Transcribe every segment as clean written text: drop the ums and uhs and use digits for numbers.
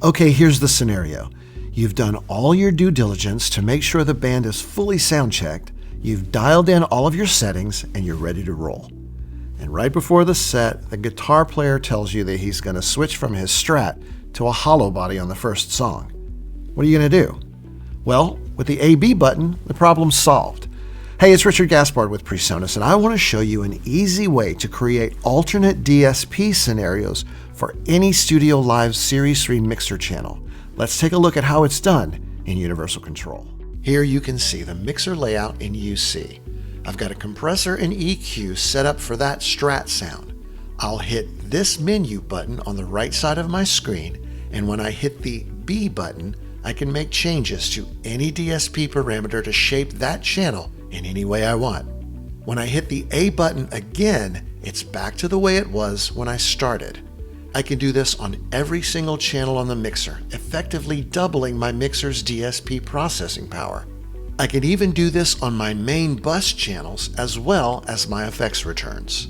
Okay, here's the scenario. You've done all your due diligence to make sure the band is fully sound checked, you've dialed in all of your settings, and you're ready to roll. And right before the set, the guitar player tells you that he's going to switch from his Strat to a hollow body on the first song. What are you going to do? Well, with the A-B button, the problem's solved. Hey, it's Richard Gaspard with PreSonus, and I want to show you an easy way to create alternate DSP scenarios for any StudioLive Series 3 mixer channel. Let's take a look at how it's done in Universal Control. Here you can see the mixer layout in UC. I've got a compressor and EQ set up for that Strat sound. I'll hit this menu button on the right side of my screen, and when I hit the B button, I can make changes to any DSP parameter to shape that channel in any way I want. When I hit the A button again, it's back to the way it was when I started. I can do this on every single channel on the mixer, effectively doubling my mixer's DSP processing power. I can even do this on my main bus channels as well as my effects returns.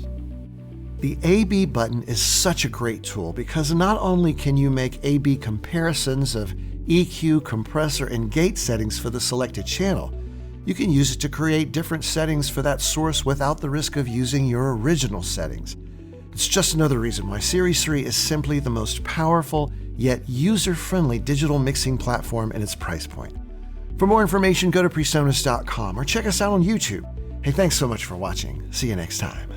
The A-B button is such a great tool because not only can you make A-B comparisons of EQ, compressor, and gate settings for the selected channel, you can use it to create different settings for that source without the risk of using your original settings. It's just another reason why Series 3 is simply the most powerful yet user-friendly digital mixing platform in its price point. For more information, go to PreSonus.com or check us out on YouTube. Hey, thanks so much for watching. See you next time.